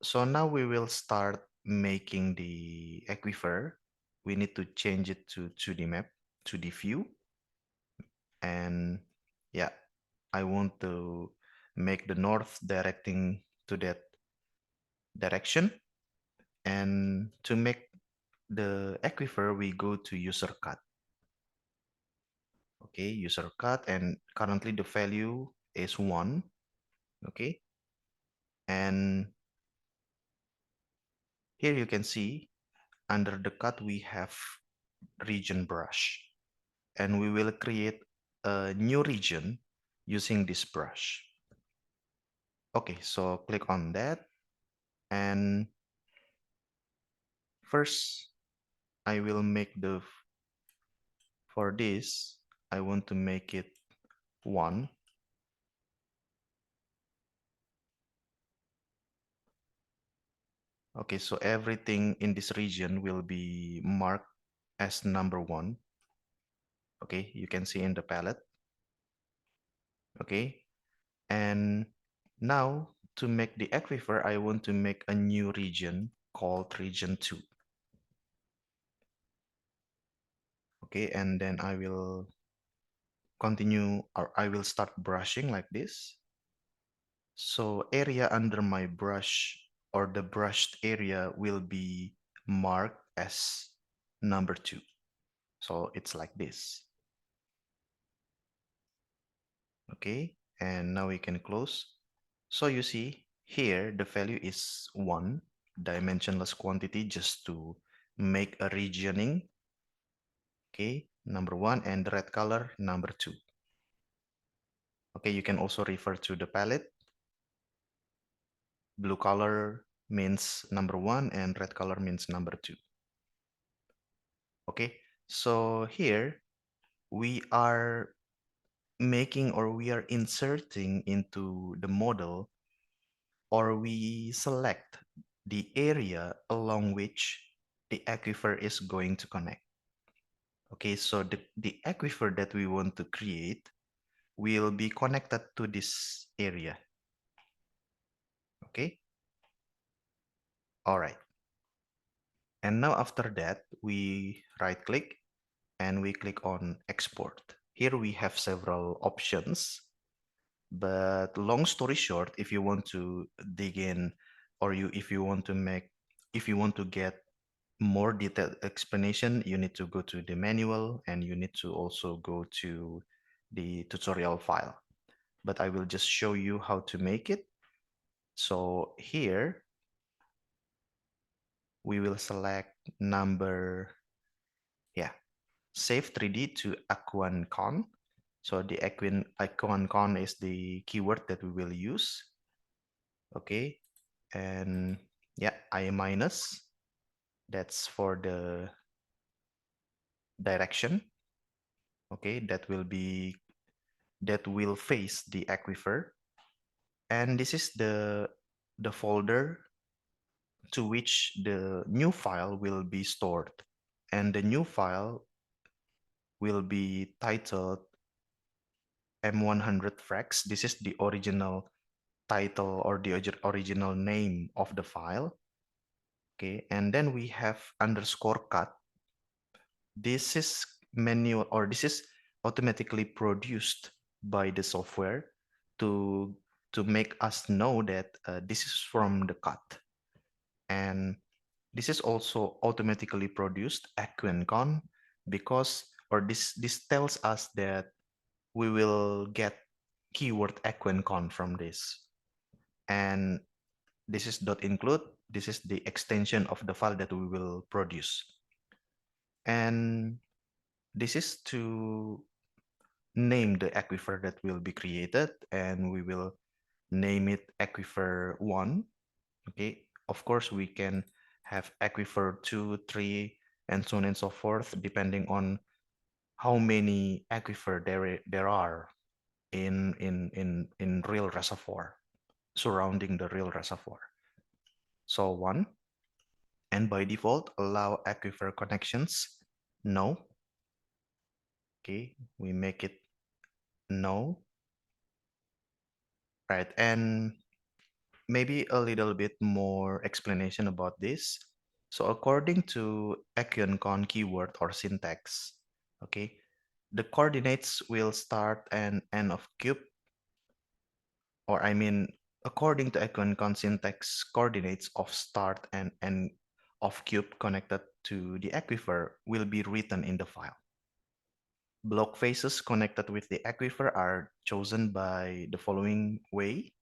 So now we will start making the aquifer. We need to change it to 2D map, 2D view. And yeah, I want to make the north directing to that direction. And to make the aquifer, we go to user cut. Okay, user cut, and currently the value is 1. Okay, and here you can see under the cut we have region brush, and we will create a new region using this brush. Okay, so click on that, and first I will make for this, I want to make it 1. Okay, so everything in this region will be marked as number 1. Okay, you can see in the palette. Okay, and now to make the aquifer, I want to make a new region called region 2. Okay, and then I will continue, or I will start brushing like this. So area under my brush, or the brushed area, will be marked as number 2. So it's like this. Okay, and now we can close. So you see here the value is 1, dimensionless quantity, just to make a regioning. Okay, number 1, and the red color number 2. Okay, you can also refer to the palette. Blue color means number 1 and red color means number 2. Okay, so here we are making, or we are inserting into the model, or we select the area along which the aquifer is going to connect. Okay, so the aquifer that we want to create will be connected to this area. Okay, all right. And now after that, we right click and we click on export. Here we have several options, but long story short, if you want to dig in, or if you want to get more detailed explanation, you need to go to the manual, and you need to also go to the tutorial file. But I will just show you how to make it. So here we will select number, yeah, save 3D to AquanCon. So the AquanCon is the keyword that we will use. Okay, and yeah, I minus, that's for the direction. Okay, that will face the aquifer, and this is the folder to which the new file will be stored, and the new file will be titled M100 fracs. This is the original title, or the original name of the file. Okay, and then we have underscore cut. This is manual, or this is automatically produced by the software to make us know that this is from the cut. And this is also automatically produced AquanCon, because, or this tells us that we will get keyword AquanCon from this. And this is .include, this is the extension of the file that we will produce. And this is to name the aquifer that will be created, and we will name it aquifer 1. Okay, of course we can have aquifer 2, 3, and so on and so forth, depending on how many aquifer there are in real reservoir, surrounding the real reservoir. So 1, and by default allow aquifer connections, no. Okay, we make it no. Right, and maybe a little bit more explanation about this. So according to Aquifer keyword or syntax, okay, the coordinates will start and end of cube, or I mean, according to Aquifer syntax, coordinates of start and end of cube connected to the aquifer will be written in the file. Block faces connected with the aquifer are chosen by the following way.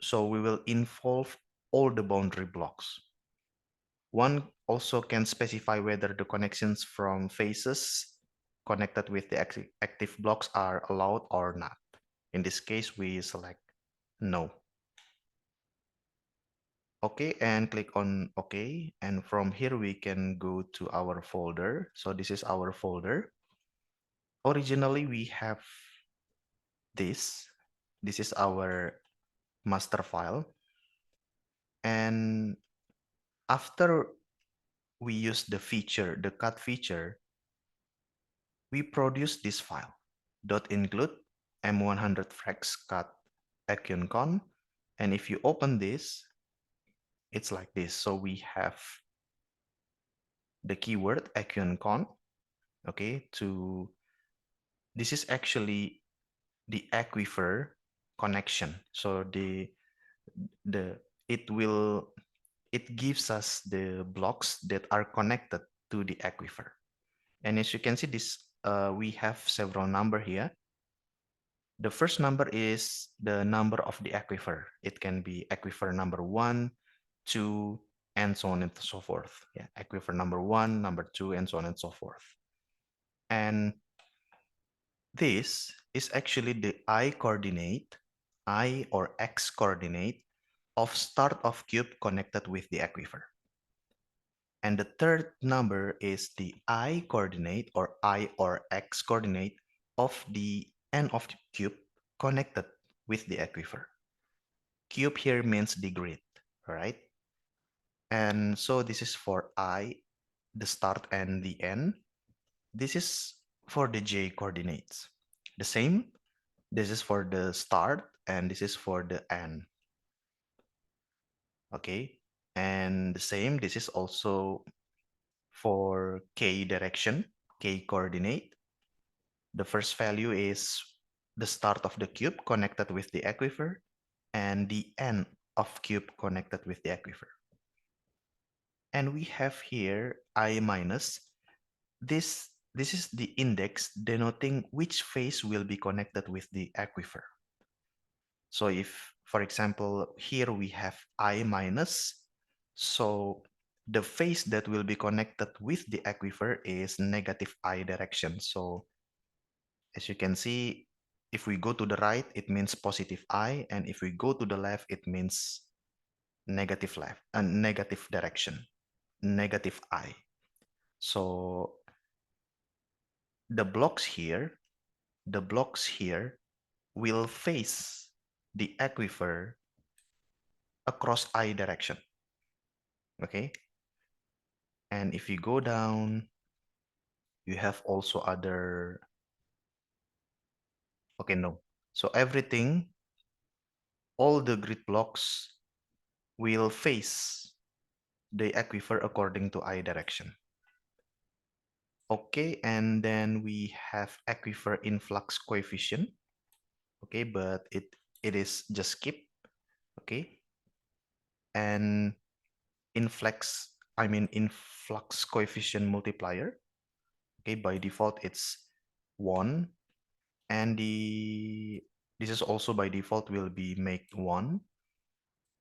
So we will involve all the boundary blocks. One also can specify whether the connections from faces connected with the active blocks are allowed or not. In this case, we select no. Okay, and click on OK. And from here, we can go to our folder. So this is our folder. Originally, we have this. This is our master file. And after we use the feature, the cut feature, we produce this file. .include m100 fracs cut acuncon. And if you open this, it's like this. So we have the keyword acuncon. Okay, this is actually the aquifer connection. So the it gives us the blocks that are connected to the aquifer. And as you can see, we have several number here. The first number is the number of the aquifer. It can be aquifer number 1, 2, and so on and so forth. Yeah, aquifer number 1, number 2, and so on and so forth. And this is actually the I coordinate, I or X coordinate of start of cube connected with the aquifer. And the third number is the I coordinate or I or X coordinate of the end of the cube connected with the aquifer. Cube here means the grid, all right? And so this is for I, the start and the end. This is for the J coordinates. The same, this is for the start and this is for the end. Okay, and the same, this is also for K direction, K coordinate. The first value is the start of the cube connected with the aquifer and the end of cube connected with the aquifer. And we have here I minus. This is the index denoting which phase will be connected with the aquifer. So if, for example, here we have I minus, so the phase that will be connected with the aquifer is negative I direction. So as you can see, if we go to the right, it means positive I, and if we go to the left, it means negative left, and negative direction, negative I. So the blocks here will face the aquifer across I direction. Okay. And if you go down, you have also other, okay, no. So everything, all the grid blocks will face the aquifer according to I direction. Okay, and then we have aquifer influx coefficient. Okay, but it is just skip. Okay, and influx coefficient multiplier. Okay, by default it's 1, and this is also by default will be make 1.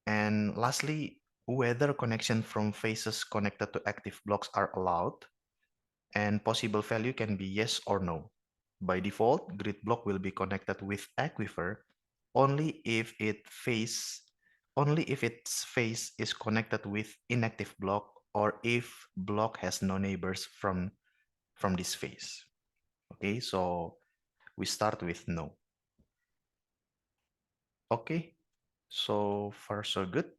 And lastly, whether connection from faces connected to active blocks are allowed, and possible value can be yes or no. By default, grid block will be connected with aquifer only if only if its face is connected with inactive block or if block has no neighbors from this face. Okay, so we start with no. Okay, so far so good.